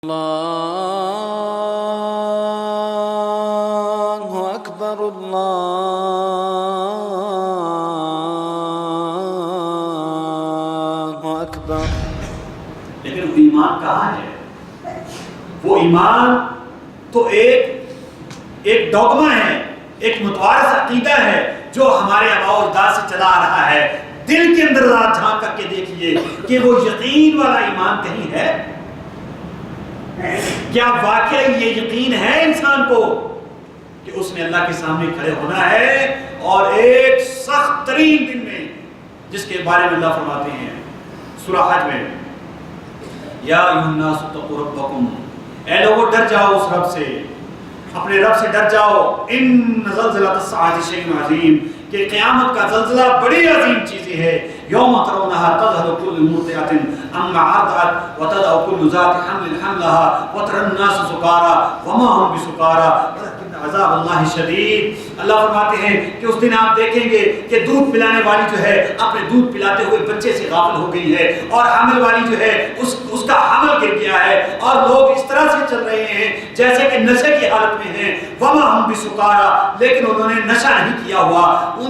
اللہ اکبر اللہ اکبر۔ لیکن وہ ایمان کہاں ہے؟ وہ ایمان تو ایک ڈوگما ہے، ایک متوارث عقیدہ ہے جو ہمارے آباء و اجداد سے چلا آ رہا ہے۔ دل کے اندر ذرا جھانک کر کے دیکھیے کہ وہ یقین والا ایمان کہیں ہے؟ کیا واقعی یہ یقین ہے انسان کو کہ اس نے اللہ کے سامنے کھڑے ہونا ہے اور ایک سخت ترین دن میں، جس کے بارے میں اللہ فرماتے ہیں سورہ حج میں، یا ایھا الناس اتقوا ربکم، اے لوگوں ڈر جاؤ اس رب سے، اپنے رب سے ڈر جاؤ۔ ان زلزلۃ الساعۃ شیء عظیم، کہ قیامت کا زلزلہ بڑی عظیم چیز ہے۔ یوم ترونها تذهل كل مرضعة عما ارضعت وتضع كل ذات حمل حملها وترى الناس سکارى وما هم بسکارى ولكن عذاب اللہ شدید۔ اللہ فرماتے ہیں کہ اس دن آپ دیکھیں گے کہ دودھ پلانے والی جو ہے اپنے دودھ پلاتے ہوئے بچے سے غافل ہو گئی ہے، اور حامل والی جو ہے اس کا حمل گر گیا ہے، اور لوگ اس طرح سے چل رہے ہیں جیسے کہ نشے کی حالت میں ہیں۔ وما هم بسکارى، لیکن انہوں نے نشہ نہیں کیا ہوا، ان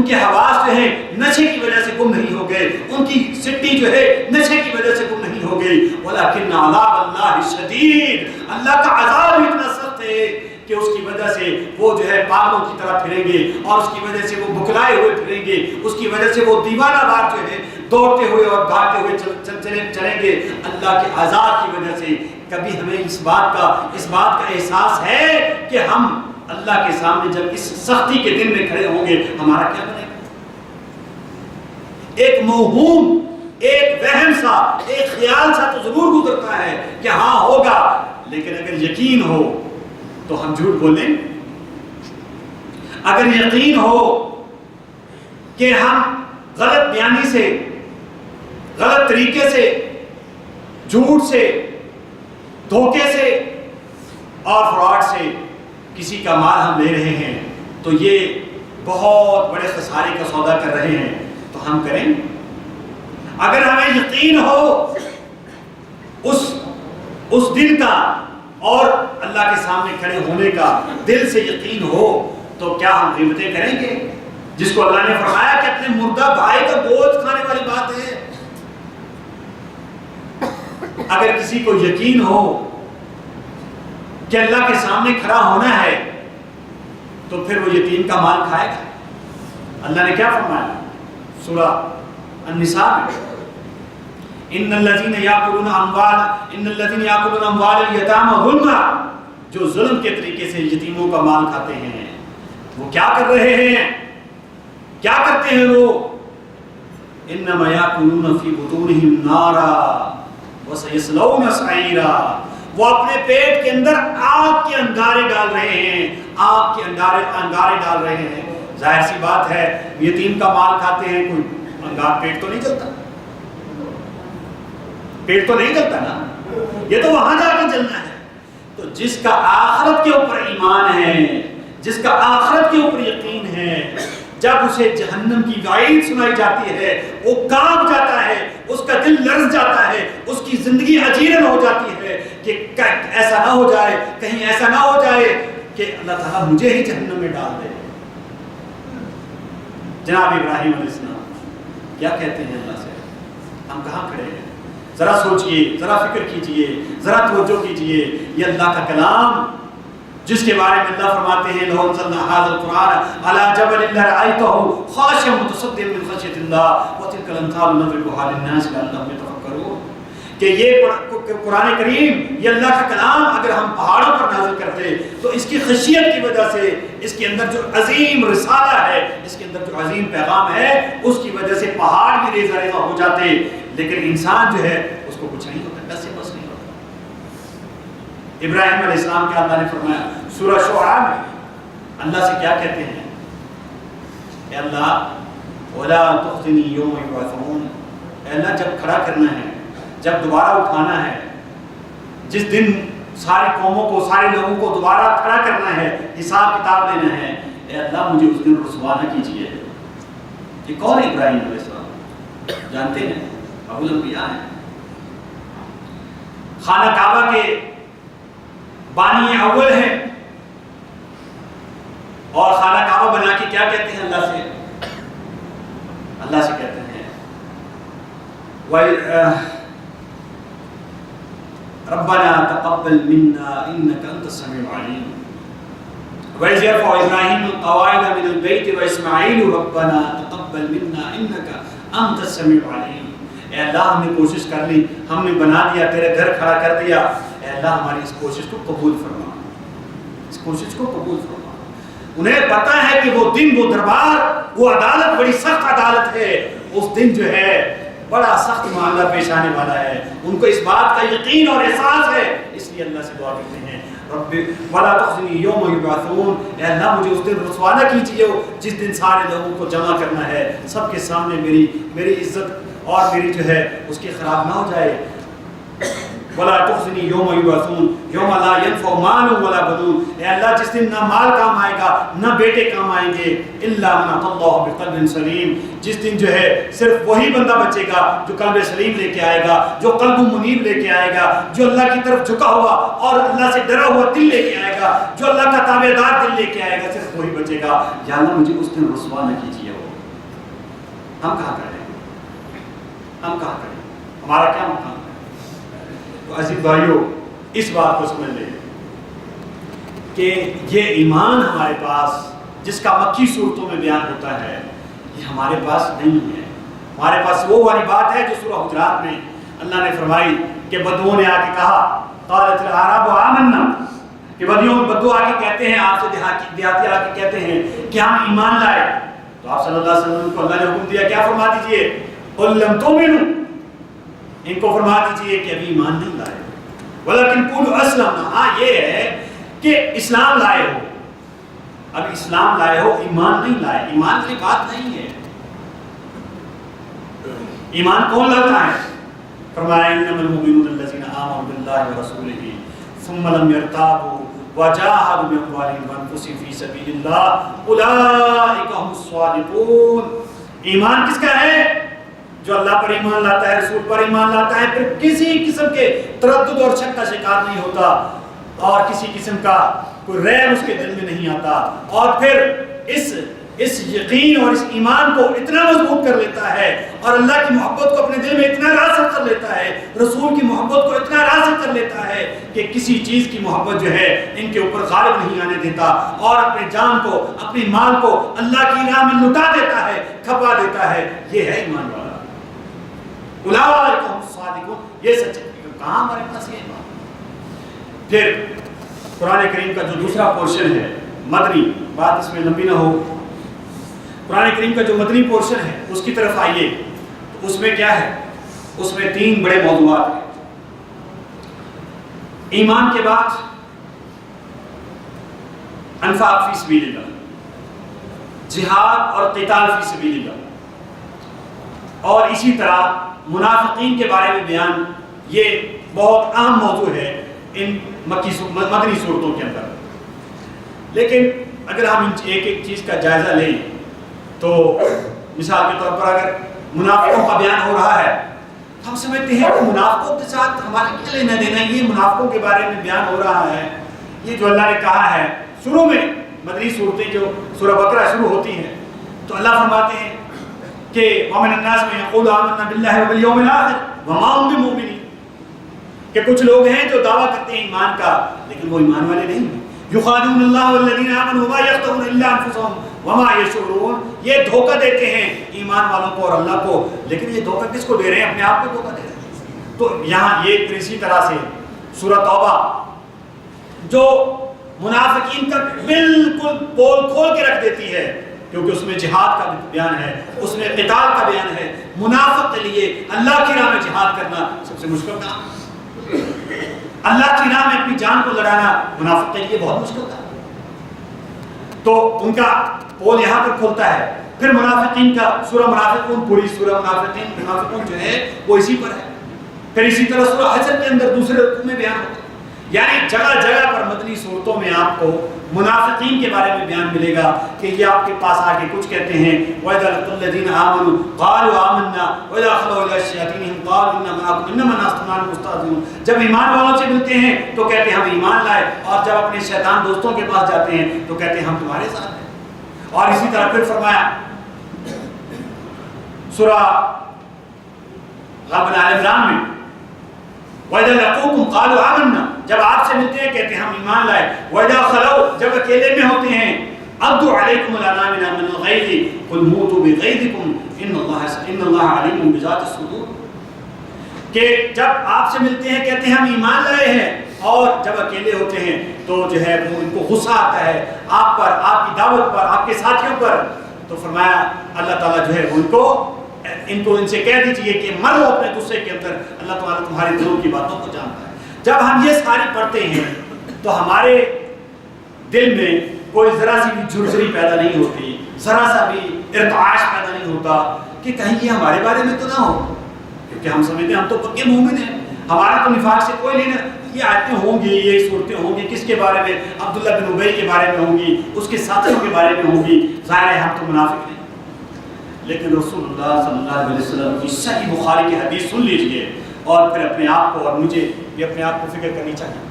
کے حواس جو ہیں نشے کی وجہ سے گم نہیں ہو گئے، ان کی سٹی جو ہے نشے کی وجہ سے گم نہیں ہو گئی۔ ولیکن عذاب اللہ شدید، اللہ کا عذاب اتنا سخت ہے کہ اس کی وجہ سے وہ جو ہے پاگلوں کی طرح پھریں گے، اور اس کی وجہ سے وہ بکلائے ہوئے پھریں گے، اس کی وجہ سے وہ دیوانہ وار جو ہے دوڑتے ہوئے اور بھاگتے ہوئے چلیں گے اللہ کے عذاب کی وجہ سے۔ کبھی ہمیں اس بات کا احساس ہے کہ ہم اللہ کے سامنے جب اس سختی کے دن میں کھڑے ہوں گے ہمارا کیا بنے گا؟ ایک موہوم، ایک وہم سا، ایک خیال سا تو ضرور گزرتا ہے کہ ہاں ہوگا، لیکن اگر یقین ہو تو ہم جھوٹ بولیں؟ اگر یقین ہو کہ ہم غلط بیانی سے، غلط طریقے سے، جھوٹ سے، دھوکے سے اور فراڈ سے کسی کا مال ہم لے رہے ہیں تو یہ بہت بڑے خسارے کا سودا کر رہے ہیں، تو ہم کریں؟ اگر ہمیں یقین ہو اس دن کا اور اللہ کے سامنے کھڑے ہونے کا، دل سے یقین ہو، تو کیا ہم غیبتیں کریں گے؟ جس کو اللہ نے فرمایا کہ اپنے مردہ بھائی کا گوشت کھانے والی بات ہے۔ اگر کسی کو یقین ہو کہ اللہ کے سامنے کھڑا ہونا ہے تو پھر وہ یتیم کا مال کھائے گا؟ اللہ نے کیا فرمایا سورہ النساء میں؟ ان الذين ياكلون اموال اليتامى ظلما، جو ظلم کے طریقے سے یتیموں کا مال کھاتے ہیں، وہ کیا کر رہے ہیں؟ کیا کرتے ہیں وہ؟ انما ياكلون في بطونهم نارا وسيصلون سعيرا، وہ اپنے پیٹ کے اندر آگ کے انگارے ڈال رہے ہیں، آگ کے انگارے ڈال رہے ہیں۔ ظاہر سی بات ہے یتیم کا مال کھاتے ہیں، کوئی انگار پیٹ تو نہیں جلتا، پیٹ تو نہیں جلتا نا، یہ تو وہاں جا کے جلنا ہے۔ تو جس کا آخرت کے اوپر ایمان ہے، جس کا آخرت کے اوپر یقین ہے، جب اسے جہنم کی وعید سنائی جاتی ہے وہ کانپ جاتا ہے، اس کا دل لرز جاتا ہے، اس کی زندگی اجیرن ہو جاتی ہے کہ ایسا نہ ہو جائے، کہیں ایسا نہ ہو جائے کہ اللہ تعالیٰ مجھے ہی جہنم میں ڈال دے۔ جناب ابراہیم علیہ السلام کیا کہتے ہیں اللہ سے؟ ہم کہاں کھڑے ہیں؟ ذرا سوچئے، ذرا فکر کیجئے، ذرا توجہ کیجئے۔ یہ اللہ کا کلام جس کے بارے میں اللہ فرماتے ہیں لو انزلنا هذا القرآن على جبل لرأيته خاشعا متصدعا من خشية الله وتلك الأمثال نضربها للناس لعلهم يتفكرون، کہ یہ قرآن کریم، یہ اللہ کا کلام اگر ہم پہاڑوں پر نازل کرتے تو اس کی خشیت کی وجہ سے، اس کے اندر جو عظیم رسالہ ہے، اس کے اندر جو عظیم پیغام ہے، اس کی وجہ سے پہاڑ بھی ریزہ ریزہ ہو جاتے، لیکن انسان جو ہے اس کو کچھ نہیں ہوتا، بس نہیں ہوتا۔ ابراہیم علیہ السلام کے اللہ نے فرمایا سورہ شعراء میں اللہ سے کیا کہتے ہیں؟ اے اللہ وَلَا تُخْزِنِي يَوْمَ يُبْعَثُونَ، اے اللہ جب کھڑا کرنا ہے، جب دوبارہ اٹھانا ہے، جس دن ساری قوموں کو، سارے لوگوں کو دوبارہ کھڑا کرنا ہے، حساب کتاب لینا ہے، اے اللہ مجھے اس دن رسوا نہ کیجیے۔ یہ کون ہے ابراہیم علیہ السلام؟ جانتے ہیں؟ ابو الانبیاء ہیں۔ خانہ کعبہ کے بانی اول ہیں، اور خانہ کعبہ بنا کے کیا کہتے ہیں اللہ سے؟ اللہ سے کہتے ہیں ربنا تقبل منا انك انت السميع العليم وإذ يرفع إبراهيم القواعد من البيت وإسماعيل ربنا تقبل منا انك انت السميع العليم۔ اے اللہ ہم نے کوشش کر لی، ہم نے بنا دیا، تیرے گھر کھڑا کر دیا، اے اللہ ہماری اس کوشش کو قبول فرما، اس کوشش کو قبول فرما۔ انہیں پتا ہے کہ وہ دن، وہ دربار، وہ عدالت بڑی سخت عدالت ہے، اس دن جو ہے بڑا سخت معاملہ پیش آنے والا ہے، ان کو اس بات کا یقین اور احساس ہے، اس لیے اللہ سے دعا کرتے ہیں رب ولا تخزنی یوم یبعثون، اے اللہ مجھے اس دن رسوا نہ کیجیے جس دن سارے لوگوں کو جمع کرنا ہے، سب کے سامنے میری عزت اور میری جو ہے اس کی خراب نہ ہو جائے۔ ولا تخزنی یوم یبعثون یوم لا ينفع مال ولا بنون، اے اللہ جس دن نہ مال کام آئے گا نہ بیٹے کام آئیں گے، الا من اتى الله بقلب سلیم، جس دن جو ہے صرف وہی بندہ بچے گا جو قلب سلیم لے کے آئے گا، جو قلب منیب لے کے آئے گا، جو اللہ کی طرف جھکا ہوا اور اللہ سے ڈرا ہوا دل لے کے آئے گا، جو اللہ کا تابعدار دل لے کے آئے گا، صرف وہی بچے گا۔ یا اللہ مجھے اس دن رسوا نہ کیجیے۔ ہم کہاں کریں، ہم کہاں کریں، ہمارا کیا مقام ہے؟ تو عزیز بھائیو اس بات کو سمجھ لیں کہ یہ ایمان ہمارے پاس جس کا مکی صورتوں میں بیان ہوتا ہے یہ ہمارے پاس نہیں ہے۔ ہمارے پاس وہ والی بات ہے جو سورہ حجرات میں اللہ نے فرمائی کہ بدوؤں نے آ کے کہا قالت الاعراب آمنا، کہ بدو آ کے کہتے ہیں آپ سے، دیہاتی آ کے کہتے ہیں کہ ہم ایمان لائے، تو آپ صلی اللہ علیہ وسلم کو اللہ نے حکم دیا کیا فرما دیجئے قل لم تؤمنوا، ان کو فرما دیجئے کہ ابھی ایمان نہیں لائے، ولیکن قولوا اسلمنا، ہاں یہ ہے کہ اسلام لائے ہو، اب اسلام لائے ہو، ایمان نہیں لائے، ایمان کی بات نہیں ہے۔ ایمان کون لاتا ہے؟ فرمایا انما المؤمنون الذين آمنوا بالله ورسوله ثم لم يرتابوا وجاهدوا بأموالهم وأنفسهم في سبيل الله أولئك هم الصادقون۔ ایمان کس کا ہے؟ جو اللہ پر ایمان لاتا ہے، رسول پر ایمان لاتا ہے، پھر کسی قسم کے تردد اور شک کا شکار نہیں ہوتا اور کسی قسم کا کوئی ریب اس کے دل میں نہیں آتا، اور پھر اس یقین اور اس ایمان کو اتنا مضبوط کر لیتا ہے اور اللہ کی محبت کو اپنے دل میں اتنا راسخ کر لیتا ہے، رسول کی محبت کو اتنا راسخ کر لیتا ہے کہ کسی چیز کی محبت جو ہے ان کے اوپر غالب نہیں آنے دیتا، اور اپنے جان کو، اپنی مال کو اللہ کی راہ میں لٹا دیتا ہے، کھپا دیتا ہے۔ یہ ہے ایمان والا، اولئک هم الصادقون، یہ سچ ہے۔ کہاں ہمارے پاس یہ ایمان؟ پھر قرآن کریم کا جو دوسرا پورشن ہے مدنی، بات اس میں لمبی نہ ہو، قرآن کریم کا جو مدنی پورشن ہے اس کی طرف آئیے، تو اس میں کیا ہے؟ اس میں 3 بڑے موضوعات ہیں۔ ایمان کے بعد انفاق فی سبیل اللہ، جہاد اور قتال فی سبیل اللہ، اور اسی طرح منافقین کے بارے میں بیان، یہ بہت اہم موضوع ہے ان مدنی صورتوں کے اندر۔ لیکن اگر ہم ایک ایک چیز کا جائزہ لیں تو مثال کے طور پر اگر منافقوں کا بیان ہو رہا ہے تو ہم سمجھتے ہیں کہ منافقوں کے ساتھ ہمارے کیا لینا دینا، یہ منافقوں کے بارے میں بیان ہو رہا ہے، یہ جو اللہ نے کہا ہے۔ شروع میں مدنی صورتیں جو سورہ بقرہ شروع ہوتی ہیں تو اللہ فرماتے ہیں کہ وَمِنَ النَّاسِ مَن يَقُولُ آمَنَّا بِاللَّهِ وَبِالْيَوْمِ الْآخِرِ وَمَا هُم بِمُؤْمِنِينَ، کہ کچھ لوگ ہیں جو دعویٰ کرتے ہیں ایمان کا لیکن وہ ایمان والے نہیں ہیں۔ یخادعون اللہ والذین آمنوا وما یخدعون الا انفسهم وما یشعرون، یہ دھوکہ دیتے ہیں ایمان والوں کو اور اللہ کو، لیکن یہ دھوکہ کس کو دے رہے ہیں؟ اپنے آپ کو دھوکہ دے رہے ہیں۔ تو یہاں یہ اسی طرح سے سورہ توبہ جو منافقین کا بالکل پول کھول کے رکھ دیتی ہے، کیونکہ اس میں جہاد کا بیان ہے، اس میں قتال کا بیان ہے۔ منافق کے لیے اللہ کی راہ میں جہاد کرنا سب سے مشکل کام ہے، اللہ کی راہ میں اپنی جان کو لڑانا منافق کے لیے بہت مشکل تھا۔ تو ان کا پول یہاں پر کھلتا ہے۔ پھر منافقین کا سورہ منافقون، پوری سورہ منافقون جو ہے وہ اسی پر ہے۔ پھر اسی طرح سورہ حشر کے اندر دوسرے رکوع میں بیان ہوتا ہے یعنی جگہ جگہ پر مدنی صورتوں میں آپ کو منافقین کے بارے میں بیان ملے گا کہ یہ آپ کے پاس آ کے کچھ کہتے ہیں وَإِذَا لَقُوا الَّذِينَ آمَنُوا قَالُوا آمَنَّا وَإِذَا خَلَوْا إِلَىٰ شَيَاطِينِهِمْ قَالُوا إِنَّا مَعَكُمْ إِنَّمَا نَحْنُ مُسْتَهْزِئُونَ. جب ایمان والوں سے ملتے ہیں تو کہتے ہیں ہم ایمان لائے، اور جب اپنے شیطان دوستوں کے پاس جاتے ہیں تو کہتے ہیں ہم تمہارے ساتھ ہیں. اور اسی طرح پھر فرمایا سورہ غابن آل عمران میں وَإِذَا لَقُوكُمْ قَالُوا آمَنَّا، جب آپ سے ملتے ہیں کہتے ہیں ہم ایمان لائے. وَإِذَا خَلَوْا، جب اکیلے میں ہوتے ہیں عَضُّوا عَلَيْكُمُ الْأَنَامِلَ مِنَ الْغَيْظِ قُلْ مُوتُوا بِغَيْظِكُمْ إِنَّ اللَّهَ عَلِيمٌ بِذَاتِ الصُّدُورِ. کہ جب آپ سے ملتے ہیں کہتے ہیں ہم ایمان لائے ہیں، اور جب اکیلے ہوتے ہیں تو جو ہے وہ ان کو غصہ آتا ہے آپ پر، آپ کی دعوت پر، آپ کے ساتھیوں پر. تو فرمایا اللہ تعالیٰ جو ہے ان سے کہہ دیجئے کہ مرو اپنے غصے کے اندر، اللہ تعالیٰ تمہارے دلوں کی باتوں کو جانتا ہے. جب ہم یہ ساری پڑھتے ہیں تو ہمارے دل میں کوئی ذرا سی بھی جھرجھری پیدا نہیں ہوتی، ذرا سا بھی ارتعاش پیدا نہیں ہوتا کہ کہیں یہ ہمارے بارے میں تو نہ ہو، کیونکہ ہم سمجھتے ہیں ہم تو پکے مومن ہیں، ہمارا تو نفاق سے کوئی لینا. یہ آیتیں ہوں گی، یہ صورتیں ہوں گی، کس کے بارے میں؟ عبداللہ بن ابی کے بارے میں ہوں گی، اس کے ساتھیوں کے بارے میں ہوں گی. ظاہر ہے ہم تو منافق نہیں. لیکن رسول اللہ صلی اللہ علیہ وسلم کی صحیح بخاری کی حدیث سن لیجئے اور پھر اپنے آپ کو اور مجھے بھی اپنے آپ کو فکر کرنی چاہیے.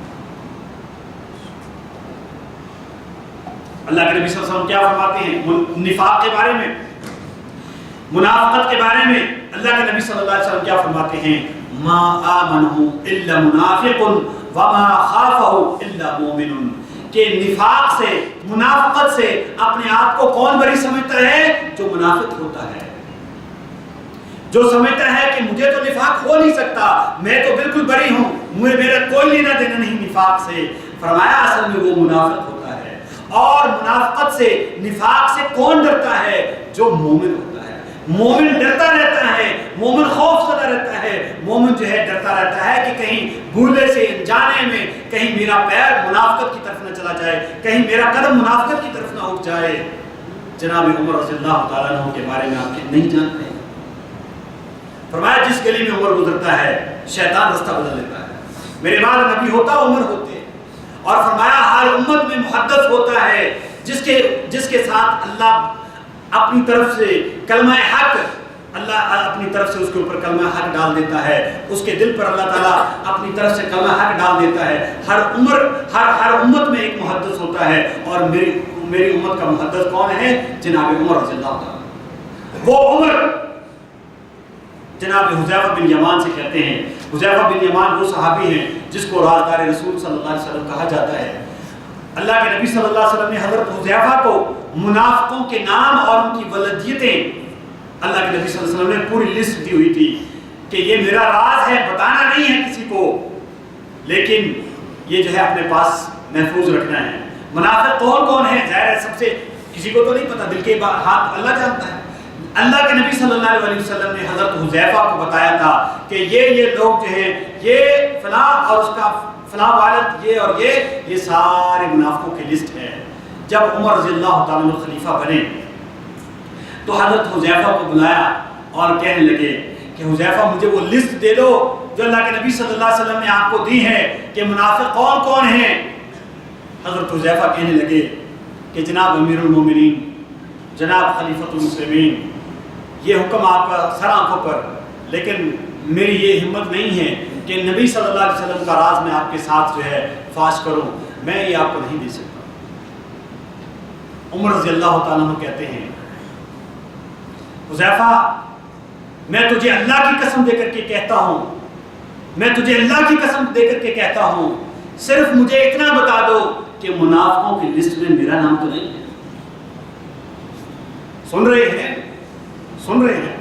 اللہ کے نبی صلی اللہ علیہ وسلم کیا فرماتے ہیں نفاق کے بارے میں، منافقت کے بارے میں؟ اللہ کے نبی صلی اللہ علیہ وسلم کیا فرماتے ہیں؟ ما آمنہ الا منافق وما خافہ الا مومن. کہ نفاق سے، منافقت سے اپنے آپ کو کون بری سمجھتا ہے؟ جو منافق ہوتا ہے، جو سمجھتا ہے کہ مجھے تو نفاق ہو نہیں سکتا، میں تو بالکل بری ہوں، میرا کوئی لینا دینا نہیں نفاق سے. فرمایا اصل میں وہ منافق ہوتا ہے. اور منافقت سے، نفاق سے کون ڈرتا ہے؟ جو مومن ہوتا ہے. مومن ڈرتا رہتا ہے، مومن خوف زدہ رہتا ہے، مومن جو ہے ڈرتا رہتا ہے کہ کہیں بھولے سے انجانے میں کہیں میرا پیر منافقت کی طرف نہ چلا جائے، کہیں میرا قدم منافقت کی طرف نہ اٹھ جائے. جناب عمر رضی اللہ تعالیٰ عنہ کے بارے میں آپ نہیں جانتے ہیں. فرمایا جس گلی میں عمر گزرتا ہے شیطان رستہ بدل لیتا ہے. میرے بعد نبی ہوتا عمر ہوتے. اور فرمایا ہر امت میں محدث ہوتا ہے جس کے ساتھ اللہ اپنی طرف سے کلمہ حق، اللہ اپنی طرف سے اس کے اوپر کلمہ حق ڈال دیتا ہے، اس کے دل پر اللہ تعالیٰ اپنی طرف سے کلمہ حق ڈال دیتا ہے. ہر امت میں ایک محدث ہوتا ہے، اور میری امت کا محدث کون ہے؟ جناب عمر رضی اللہ عنہ. وہ عمر جناب حذیفہ بن یمان سے کہتے ہیں. حذیفہ بن یمان وہ صحابی ہیں جس کو رازدار رسول صلی اللہ علیہ وسلم کہا جاتا ہے. اللہ کے نبی صلی اللہ علیہ وسلم نے حضرت حذیفہ کو منافقوں کے نام اور ان کی ولدیتیں، اللہ کے نبی صلی اللہ علیہ وسلم نے پوری لسٹ دی ہوئی تھی کہ یہ میرا راز ہے، بتانا نہیں ہے کسی کو، لیکن یہ جو ہے اپنے پاس محفوظ رکھنا ہے. منافق کون کون ہے؟ ظاہر ہے سب سے کسی کو تو نہیں پتا، دل کے ہاتھ اللہ جانتا ہے. اللہ کے نبی صلی اللہ علیہ وسلم نے حضرت حذیفہ کو بتایا تھا کہ یہ لوگ جو ہیں یہ فلاں اور اس کا فلاں والد یہ اور یہ سارے منافقوں کی لسٹ ہے. جب عمر رضی اللہ تعالیٰ عنہ خلیفہ بنے تو حضرت حذیفہ کو بلایا اور کہنے لگے کہ حذیفہ مجھے وہ لسٹ دے دو جو اللہ کے نبی صلی اللہ علیہ وسلم نے آپ کو دی ہے کہ منافق کون کون ہیں. حضرت حذیفہ کہنے لگے کہ جناب امیر المومنین، جناب خلیفۃ المسلمین، یہ حکم آپ کا سر آنکھوں پر، لیکن میری یہ ہمت نہیں ہے کہ نبی صلی اللہ علیہ وسلم کا راز میں آپ کے ساتھ جو ہے فاش کروں، میں یہ آپ کو نہیں دے سکتا. عمر رضی اللہ تعالیٰ عنہ کہتے ہیں حذیفہ میں تجھے اللہ کی قسم دے کر کے کہتا ہوں، میں تجھے اللہ کی قسم دے کر کے کہتا ہوں، صرف مجھے اتنا بتا دو کہ منافقوں کی لسٹ میں میرا نام تو نہیں ہے. سن رہے ہیں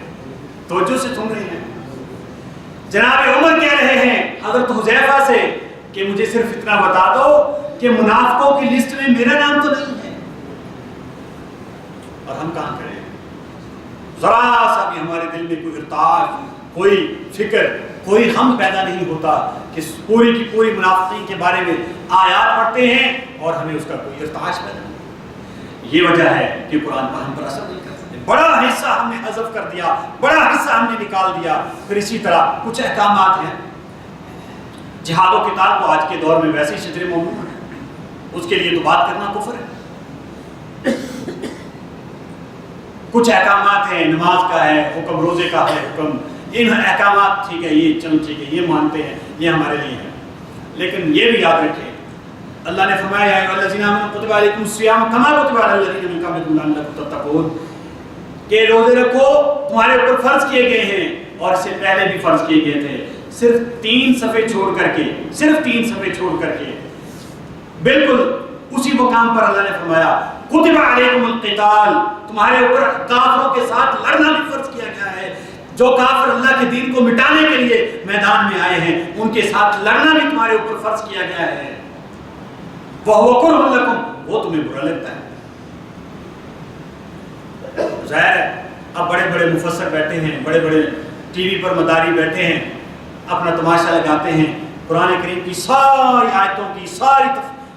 توجہ سے سن رہے ہیں. جناب عمر کہہ رہے ہیں حضرت حذیفہ سے کہ مجھے صرف اتنا بتا دو کہ منافقوں کی لسٹ میں میرا نام تو نہیں ہے. اور ہم کہاں کریں؟ ذرا سا بھی ہمارے دل میں کوئی ارتعاش، کوئی فکر، کوئی غم پیدا نہیں ہوتا کہ پوری کی پوری منافقین کے بارے میں آیات پڑھتے ہیں اور ہمیں اس کا کوئی ارتعاش پیدا نہیں. یہ وجہ ہے کہ قرآن پر ہم پر اثر نہیں کرتے. بڑا حصہ ہم نے حذف کر دیا، بڑا حصہ ہم نے نکال دیا. پھر اسی طرح کچھ احکامات ہیں جہاد و قتال تو آج کے دور میں ویسے ہی شجر ممنوع ہے، اس کے لیے تو بات کرنا کفر ہے۔ کچھ احکامات ہیں، نماز کا ہے حکم، روزے کا ہے حکم، ان احکامات ٹھیک ہے، یہ چلو ٹھیک ہے، یہ مانتے ہیں، یہ ہمارے لیے ہے، لیکن یہ بھی یاد رکھیں اللہ نے فرمایا یا ایھا الذین آمنوا کتب علیکم الصیام کما کتب علی الذین من قبلکم لعلکم تتقون، کہ روزے رکھو تمہارے اوپر فرض کیے گئے ہیں اور اس سے پہلے بھی فرض کیے گئے تھے، صرف 3 صفحے چھوڑ کر کے، صرف 3 صفحے چھوڑ کر کے بالکل اسی مقام پر اللہ نے فرمایا کتب علیکم القتال، تمہارے اوپر کافروں کے ساتھ لڑنا بھی فرض کیا گیا ہے، جو کافر اللہ کے دین کو مٹانے کے لیے میدان میں آئے ہیں ان کے ساتھ لڑنا بھی تمہارے اوپر فرض کیا گیا ہے، وَهُوَ كُرْهٌ لَكُمْ، وہ تمہیں برا لگتا ہے۔ ظاہر ہے اب بڑے بڑے مفسر بیٹھے ہیں، بڑے بڑے ٹی وی پر مداری بیٹھے ہیں، اپنا تماشا لگاتے ہیں، قرآن کریم کی ساری آیتوں کی، ساری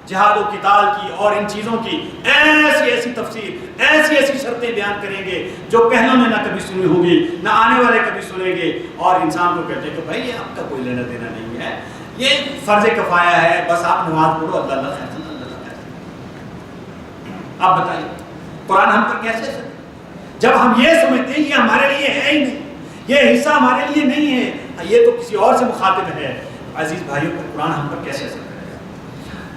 جہاد و قتال کی اور ان چیزوں کی ایسی ایسی تفسیر، ایسی ایسی شرطیں بیان کریں گے جو پہلوں نے نہ کبھی سنی ہوں گی نہ آنے والے کبھی سنیں گے، اور انسان کو کہتے ہیں کہ بھائی یہ آپ کا کوئی لینا دینا نہیں ہے، یہ فرض کفایہ ہے، بس آپ نماز پڑھو، اللہ اللہ خیر اللہ اللہ خیر۔ آپ بتائیے قرآن ہم پر کیسے سکتے جب ہم یہ سمجھتے ہیں یہ ہمارے لیے ہے ہی نہیں، یہ حصہ ہمارے لیے نہیں ہے، یہ تو کسی اور سے مخاطب ہے۔ عزیز بھائیوں پر قرآن ہم پر کیسے سکتے ہے؟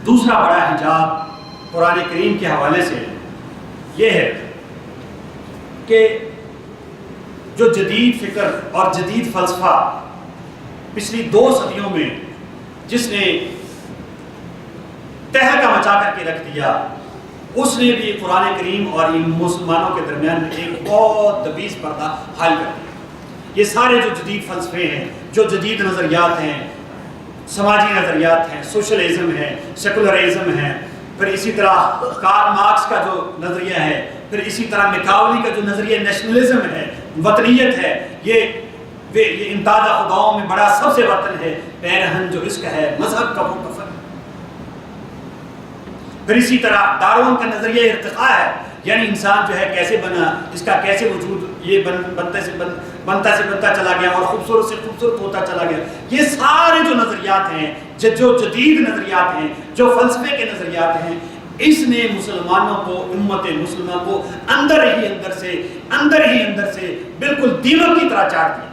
دوسرا بڑا حجاب قرآن کریم کے حوالے سے یہ ہے کہ جو جدید فکر اور جدید فلسفہ پچھلی 2 صدیوں میں جس نے تہلکہ مچا کر کے رکھ دیا، اس نے بھی قرآن کریم اور ان مسلمانوں کے درمیان میں ایک بہت دبیز پردہ حائل کر دیا۔ یہ سارے جو جدید فلسفے ہیں، جو جدید نظریات ہیں، سماجی نظریات ہیں، سوشلزم ہے، سیکولرزم ہے، پھر اسی طرح کارل مارکس کا جو نظریہ ہے، پھر اسی طرح میکاولی کا جو نظریہ نیشنلزم ہے، وطنیت ہے، یہ امتاز خداؤں میں بڑا سب سے وطن ہے، پیرہن جو عشق ہے، مذہب کا وہ کفن ہے۔ پھر اسی طرح ڈارون کا نظریہ ارتقاء ہے، یعنی انسان جو ہے کیسے بنا، اس کا کیسے وجود یہ بنتا سے بنتا چلا گیا اور خوبصورت سے خوبصورت ہوتا چلا گیا۔ یہ سارے جو نظریات ہیں، جو جدید نظریات ہیں، جو فلسفے کے نظریات ہیں، اس نے مسلمانوں کو، امت مسلمہ کو اندر ہی اندر سے بالکل دیمک کی طرح چاٹ دیا،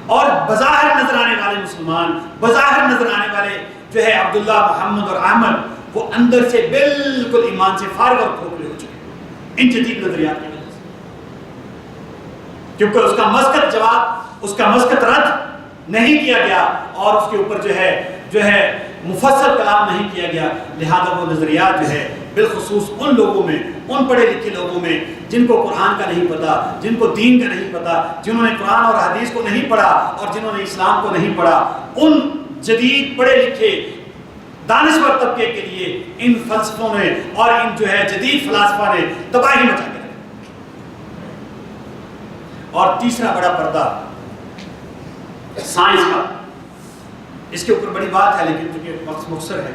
اور بظاہر نظر آنے والے مسلمان، بظاہر نظر آنے والے جو ہے عبداللہ، محمد اور احمد، وہ اندر سے بالکل ایمان سے فارغ اور کھوکھلے ہو چکے ان جدید نظریات کی وجہ سے، کیونکہ اس کا مسقط جواب، اس کا مسقط رد نہیں کیا گیا، اور اس کے اوپر جو ہے مفصل کلام نہیں کیا گیا، لہذا وہ نظریات جو ہے بالخصوص ان لوگوں میں، ان پڑھے لکھے لوگوں میں جن کو قرآن کا نہیں پتا، جن کو دین کا نہیں پتا، جنہوں نے قرآن اور حدیث کو نہیں پڑھا اور جنہوں نے اسلام کو نہیں پڑھا، ان جدید پڑھے لکھے دانشور طبقے کے لیے ان فلسفوں نے اور ان جو ہے جدید فلاسفہ نے تباہی مچا کے رکھی۔ اور تیسرا بڑا پردہ سائنس کا، اس کے اوپر بڑی بات ہے لیکن چونکہ وقت مختصر ہے،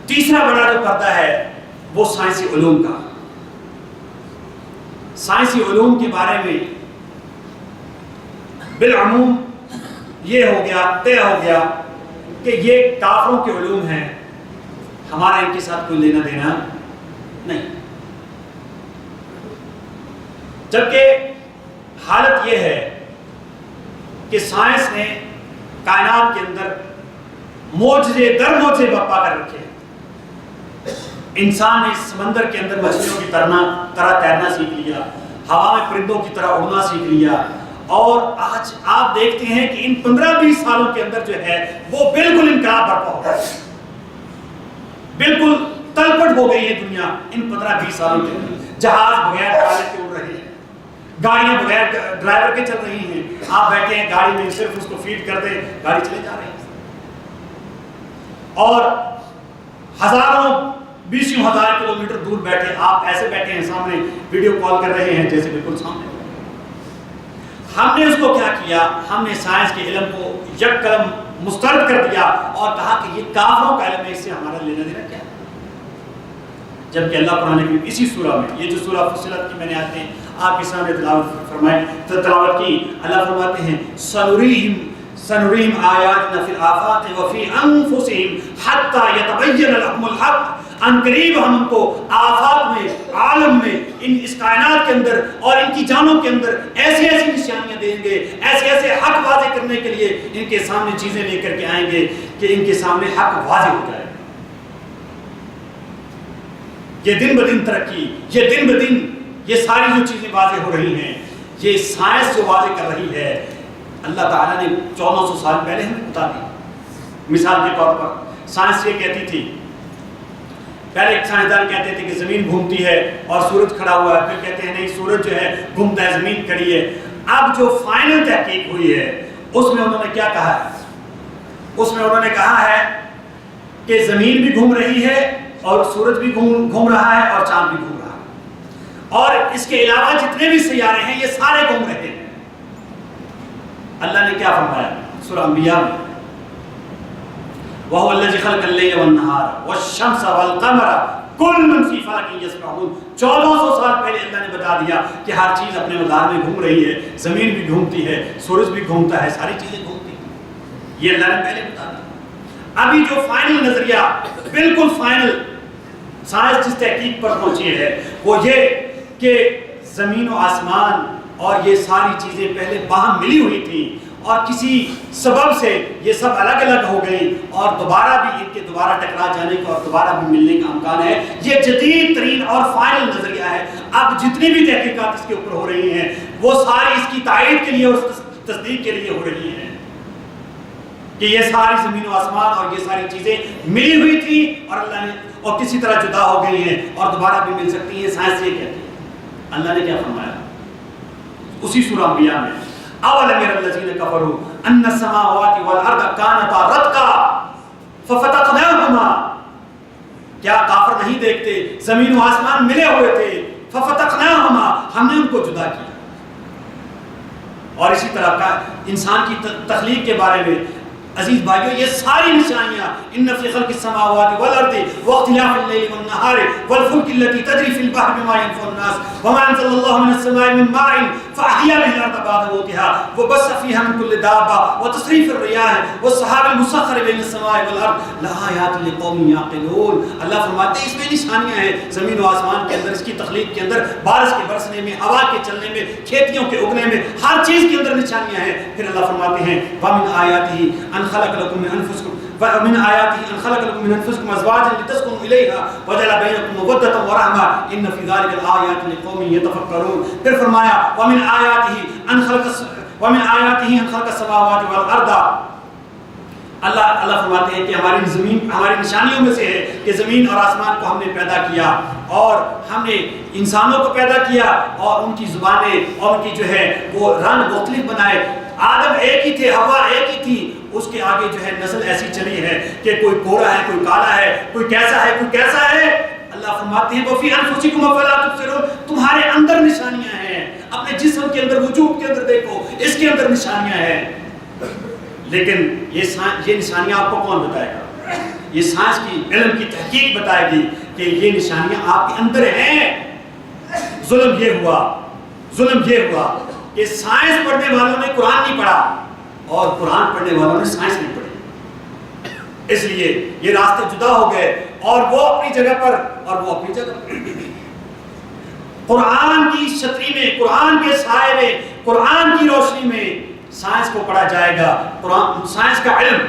تیسرا بڑا جو پردہ ہے وہ سائنسی علوم کا۔ سائنسی علوم کے بارے میں بالعموم یہ ہو گیا، طے ہو گیا کہ یہ کافروں کے علوم ہیں، ہمارا ان کے ساتھ کوئی لینا دینا نہیں، جبکہ حالت یہ ہے کہ سائنس نے کائنات کے اندر معجزے در معجزے برپا کر رکھے ہیں۔ انسان نے سمندر کے اندر مچھلیوں کی طرح تیرنا سیکھ لیا، ہوا میں پرندوں کی طرح اڑنا سیکھ لیا، اور آج آپ دیکھتے ہیں کہ ان 15-20 سالوں کے اندر جو ہے وہ بالکل انقلاب برپا ہو گیا، بالکل تلپٹ ہو گئی ہے دنیا ان 15-20 سالوں کے اندر۔ جہاز بغیر پائلٹ کے اڑ رہے ہیں، گاڑیاں بغیر ڈرائیور کے چل رہی ہیں، آپ بیٹھے ہیں گاڑی میں، صرف اس کو فیڈ کر دیں گاڑی چلے جا رہی ہے، اور ہزاروں 20,000 کلومیٹر دور بیٹھے آپ ایسے بیٹھے ہیں، سامنے ویڈیو کال کر رہے ہیں جیسے بالکل سامنے۔ ہم نے اس کو کیا کیا، ہم نے سائنس کے علم کو یک قلم مسترد کر دیا اور کہا کہ یہ کافروں کا علم ہے، اس سے ہمارا لینا دینا کیا ہے؟ جبکہ اللہ قرآن کریم اسی سورہ میں، یہ جو سورہ فصلت کی میں نے آپ کے سامنے تلاوت کی. اللہ فرماتے ہیں سنريهم آياتنا في الآفاق وفي أنفسهم حتى يتبين لهم الحق. ان قریب ہم ان کو آفاق میں، عالم میں، اس کائنات کے اندر اور ان کی جانوں کے اندر ایسی ایسی نشانیاں دیں گے، ایسے ایسے حق واضح کرنے کے لیے ان کے سامنے چیزیں لے کر کے آئیں گے کہ ان کے سامنے حق واضح ہو جائے. یہ دن بدن ترقی، یہ دن بدن یہ ساری جو چیزیں واضح ہو رہی ہیں، یہ سائنس جو واضح کر رہی ہے، اللہ تعالیٰ نے 1400 سال پہلے ہمیں بتا دی. مثال کے طور پر سائنس یہ کہتی تھی، پہلے ایک سائنسدان کہتے تھے کہ زمین گھومتی ہے اور سورج کھڑا ہوا ہے، پھر کہتے ہیں نہیں سورج جو ہے گھومتا ہے، زمین کھڑی ہے. اب جو فائنل تحقیق ہوئی ہے اس میں انہوں نے کیا کہا ہے؟ اس میں انہوں نے کہا ہے کہ زمین بھی گھوم رہی ہے اور سورج بھی گھوم رہا ہے اور چاند بھی گھوم رہا ہے، اور اس کے علاوہ جتنے بھی سیارے ہیں یہ سارے گھوم رہے ہیں. اللہ نے کیا فرمایا سورہ انبیاء میں؟ وَهُوَ الَّذِي خَلَقَ اللَّيْلَ وَالنَّهَارَ وَالشَّمْسَ وَالْقَمَرَ كُلٌّ فِي فَلَكٍ يَسْبَحُونَ. 1400 سال پہلے اللہ نے بتا دیا کہ ہر چیز اپنے مدار میں گھوم رہی ہے، زمین بھی گھومتی ہے، سورج بھی گھومتا ہے، ساری چیزیں گھومتی ہیں. یہ اللہ نے پہلے بتا دیا. ابھی جو فائنل نظریہ، بالکل فائنل سائنس جس تحقیق پر پہنچی ہے وہ یہ کہ زمین و آسمان اور یہ ساری چیزیں پہلے باہم ملی ہوئی تھیں اور کسی سبب سے یہ سب الگ الگ ہو گئی اور دوبارہ بھی ان کے دوبارہ ٹکرا جانے کا اور دوبارہ بھی ملنے کا امکان ہے. یہ جدید ترین اور فائنل نظریہ ہے. اب جتنی بھی تحقیقات اس کے اوپر ہو رہی ہیں وہ ساری اس کی تائید کے لیے اور تصدیق کے لیے ہو رہی ہیں کہ یہ ساری زمین و آسمان اور یہ ساری چیزیں ملی ہوئی تھی اور اللہ نے اور کسی طرح جدا ہو گئی ہیں اور دوبارہ بھی مل سکتی ہیں. سائنس یہ کہتی ہے. اللہ نے کیا فرمایا اسی سورہ انبیاء میں؟ اولم ير الذين كفروا ان السماوات والارض كانتا رتقا ففتقناهما. کیا کافر نہیں دیکھتے زمین و آسمان ملے ہوئے تھے، ففتقناهما ہم نے ان کو جدا کیا. اور اسی طرح کا انسان کی تخلیق کے بارے میں عزیز بھائیو یہ ساری نشانیاں ان فی خلق السماوات والارض واختلاف الليل والنهار والفلك التي تجري في البحر بما ينفع الناس وما انزل الله من السماء من ماء فاحيا به الارض بعد موتها وبث فيها من كل دابه وتصريف الرياح والسحاب المسخر بين السماء والارض لآيات لقوم يعقلون. اللہ فرماتے ہیں اس میں نشانیاں ہیں زمین و آسمان کے اندر، اس کی تخلیق کے اندر، بارش کے برسنے میں، ہوا کے چلنے میں، کھیتیوں کے اگنے میں، ہر چیز کے اندر نشانیاں ہیں. پھر اللہ فرماتے ہیں ومن آیاته ان خلق لكم من انفسكم ومن آیاته ان خلق لكم من انفسكم ازواجا لتسكنوا اليها وجعل بينكم موده ورحمه ان في ذلك لآيات لقوم يتفكرون. پھر فرمایا ومن آیاته ان خلق السماوات والارض. اللہ فرماتے ہیں کہ ہماری نشانیوں میں سے ہے کہ زمین اور آسمان کو ہم نے پیدا کیا اور ہم نے انسانوں کو پیدا کیا اور ان کی زبانیں اور ان کی جو ہے وہ رنگ مختلف بنائے. آدم ایک ہی تھے، حوا ایک ہی تھی، اس کے آگے جو ہے نسل ایسی چلی ہے کہ کوئی گورا ہے، کوئی کالا ہے، کوئی کیسا ہے، کوئی کیسا ہے. اللہ فرماتے ہیں وَفِي أَنفُسِكُمْ أَفَلَا تُبْصِرُونَ. تمہارے اندر نشانیاں ہیں، اپنے جسم کے اندر، وجود کے اندر دیکھو، اس کے اندر نشانیاں ہیں. لیکن یہ نشانیاں آپ کو کون بتائے گا؟ یہ سائنس کی علم کی تحقیق بتائے گی کہ یہ نشانیاں آپ کے اندر ہیں. ظلم یہ ہوا کہ سائنس پڑھنے والوں نے قرآن نہیں پڑھا اور قرآن پڑھنے والوں نے سائنس نہیں پڑھی. اس لیے یہ راستے جدا ہو گئے اور وہ اپنی جگہ پر اور وہ اپنی جگہ پر. قرآن کی چھتری میں، قرآن کے سائے میں، قرآن کی روشنی میں سائنس کو پڑھا جائے گا. قرآن سائنس کا علم،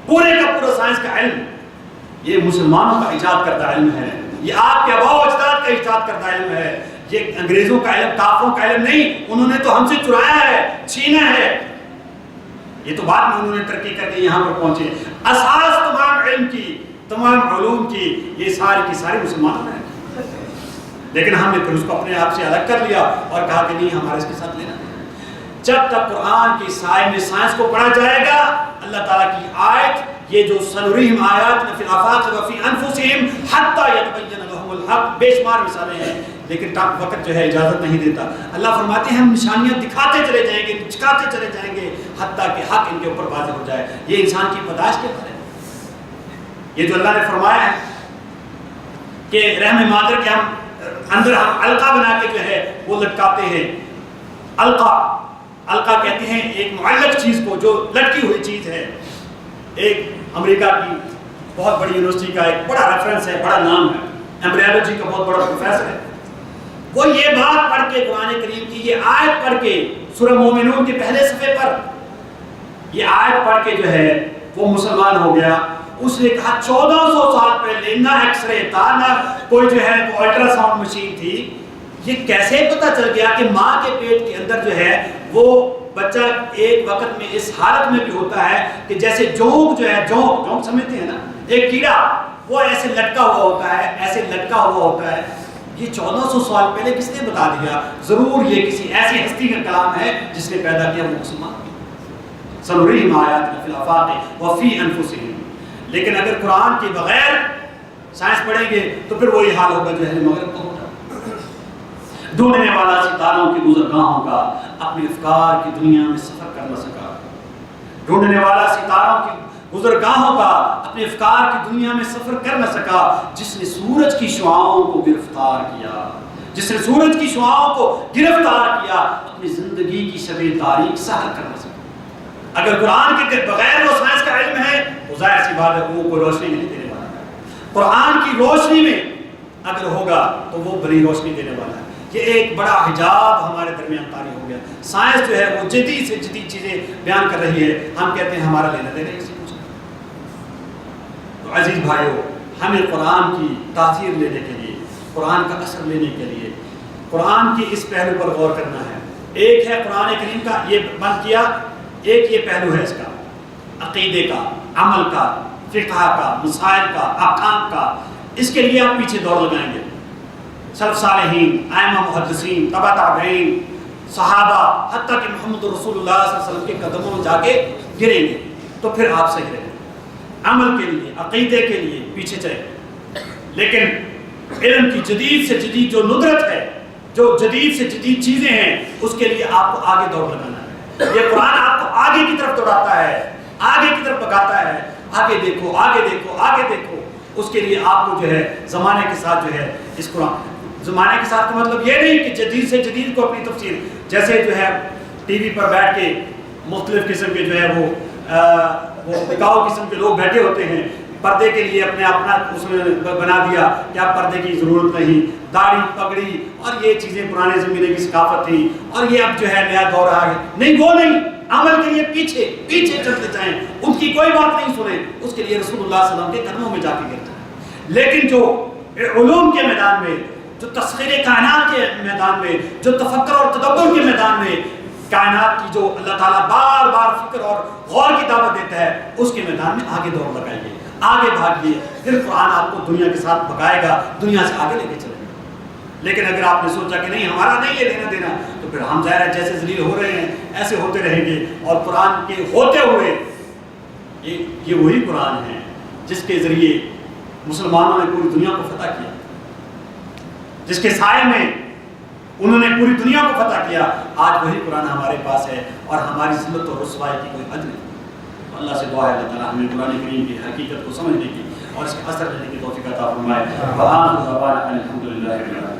پورے کا پورا سائنس کا علم یہ مسلمانوں کا ایجاد کردہ علم ہے. یہ آپ کے آباء و اجداد کا ایجاد کردہ علم ہے. یہ انگریزوں کا علم، کافروں کا علم نہیں. انہوں نے تو ہم سے چرایا ہے، چھینا ہے. یہ تو بعد میں انہوں نے ترقی کر کے یہاں پر پہنچے. اساس تمام علم کی، تمام علوم کی یہ ساری کی ساری مسلمانوں نے، لیکن ہم نے پھر اس کو اپنے آپ سے الگ کر لیا اور کہا کہ نہیں ہمارے اس کے ساتھ لینا. جب تک قرآن کی سائے میں سائنس کو پڑھا جائے گا، اللہ تعالیٰ کی آیت یہ جو سنريهم آیاتنا فی الآفاق وفی انفسهم حتی یتبین لهم الحق، بے شمار مثالیں ہیں لیکن وقت جو ہے اجازت نہیں دیتا. اللہ فرماتے ہیں ہم نشانیاں دکھاتے چلے جائیں گے، دکھاتے چلے جائیں گے حتیٰ کہ حق ان کے اوپر واضح ہو جائے. یہ انسان کی پیدائش کے بارے میں یہ جو اللہ نے فرمایا ہے کہ رحم مادر کے ہم اندر ہم علقہ بنا کے جو ہے وہ لٹکاتے ہیں. علقہ کہتے ہیں ایک معلق چیز کو جو لٹکی ہوئی چیز ہے. ایک امریکہ کی بہت بڑی یونیورسٹی کا ایک بڑا ریفرنس ہے, بڑا نام ہے, ایمبریالوجی کا بہت بڑا پروفیسر ہے. وہ یہ بات پڑھ کے قرآن کریم کی یہ آیت پڑھ کے سورہ مومنون کے پہلے صفحے پر یہ آیت پڑھ کے جو ہے وہ مسلمان ہو گیا. اس نے کہا 1400 سال پہلے نہ ایکس رے تھا, نہ کوئی جو ہے وہ الٹرا ساؤنڈ مشین تھی. یہ کیسے پتہ چل گیا کہ ماں کے پیٹ کے اندر جو ہے وہ بچہ ایک وقت میں اس حالت میں بھی ہوتا ہے کہ جیسے جونک جو ہے, جونک سمجھتے ہیں نا, ایک کیڑا وہ ایسے لٹکا ہوا ہوتا ہے, ایسے لٹکا ہوا ہوتا ہے. یہ 1400 سال پہلے کس نے بتا دیا؟ ضرور یہ کسی ایسی ہستی کا کلام ہے جس نے پیدا کیا وہ مسلمان. سنریہم آیاتنا فی الآفاق وفی انفسہم. لیکن اگر قرآن کے بغیر سائنس پڑھیں گے تو پھر وہی حال ہوگا جو ہے مغرب کا ہوتا. ڈھونڈنے والا ستاروں کی گزرگاہوں کا اپنے افکار کی دنیا میں سفر کر نہ سکا. ڈھونڈنے والا ستاروں کی گزرگاہوں کا اپنے افکار کی دنیا میں سفر کر نہ سکا. جس نے سورج کی شعاؤں کو گرفتار کیا, جس نے سورج کی شعاؤں کو گرفتار کیا, اپنی زندگی کی شب تاریک سحر کر نہ سکا. اگر قرآن کے بغیر وہ سائنس کا علم ہے تو ظاہر سی بات ہے وہ کوئی روشنی نہیں دینے والا ہے. قرآن کی روشنی میں اگر ہوگا تو وہ بڑی روشنی دینے والا ہے. یہ ایک بڑا حجاب ہمارے درمیان طاری ہو گیا. سائنس جو ہے وہ جدید سے جدید چیزیں بیان کر رہی ہے, ہم کہتے ہیں ہمارا لینا دینا اسی کچھ. تو عزیز بھائیو, ہمیں قرآن کی تاثیر لینے کے لیے, قرآن کا اثر لینے کے لیے قرآن کی اس پہلو پر غور کرنا ہے. ایک ہے قرآن کریم کا یہ بند کیا, ایک یہ پہلو ہے اس کا عقیدے کا, عمل کا, فقہ کا, مسائل کا, احکام کا. اس کے لیے آپ پیچھے دوڑ لگائیں گے. سلف صالحین, ائمہ محدثین, تبع تابعین, صحابہ, حتیٰ کہ محمد رسول اللہ صلی اللہ علیہ وسلم کے قدموں میں جا کے گریں گے تو پھر آپ صحیح رہیں گے. عمل کے لیے, عقیدے کے لیے پیچھے چلیں. لیکن علم کی جدید سے جدید جو ندرت ہے, جو جدید سے جدید چیزیں ہیں, اس کے لیے آپ کو آگے دوڑ لگانا ہے. یہ قرآن آپ کو آگے کی طرف دوڑاتا ہے, آگے کی طرف بگاتا ہے. آگے دیکھو, آگے دیکھو, آگے دیکھو. اس کے لیے آپ کو جو ہے زمانے کے ساتھ جو ہے اس قرآن, زمانے کے ساتھ کا مطلب یہ نہیں کہ جدید سے جدید کو اپنی تفسیر, جیسے جو ہے ٹی وی پر بیٹھ کے مختلف قسم کے جو ہے وہ بکاؤ قسم کے لوگ بیٹھے ہوتے ہیں, پردے کے لیے اپنا اس میں بنا دیا کہ اب پردے کی ضرورت نہیں, داڑھی پگڑی اور یہ چیزیں پرانے زمانے کی ثقافت تھی اور یہ اب جو ہے نیا دور آ گیا. نہیں, وہ نہیں. عمل کے لیے پیچھے پیچھے چلتے جائیں, ان کی کوئی بات نہیں سنیں. اس کے لیے رسول اللہ صلی اللہ علیہ وسلم کے قدموں میں جا کے گر جائیں. لیکن جو علوم کے میدان میں, جو تسخیر کائنات کے میدان میں, جو تفکر اور تدبر کے میدان میں, کائنات کی جو اللہ تعالیٰ بار بار فکر اور غور کی دعوت دیتا ہے, اس کے میدان میں آگے دوڑ لگائیے, آگے بھاگیے. پھر قرآن آپ کو دنیا کے ساتھ بھگائے گا, دنیا سے آگے لے کے چلے گا. لیکن اگر آپ نے سوچا کہ نہیں ہمارا نہیں ہے لینا دینا, تو پھر ہم ظاہر جیسے ذلیل ہو رہے ہیں ایسے ہوتے رہیں گے. اور قرآن کے ہوتے ہوئے یہ وہی قرآن ہے جس کے ذریعے مسلمانوں نے پوری دنیا کو فتح کیا, جس کے سائے میں انہوں نے پوری دنیا کو فتح کیا. آج وہی قرآن ہمارے پاس ہے اور ہماری ذلت اور رسوائی کی کوئی حد نہیں. اللہ سے دعا ہے اللہ تعالیٰ ہمیں قرآن کریم کی حقیقت کو سمجھنے کی اور اس کے اثر لینے کی توفیق عطا فرمائے. الحمد للہ.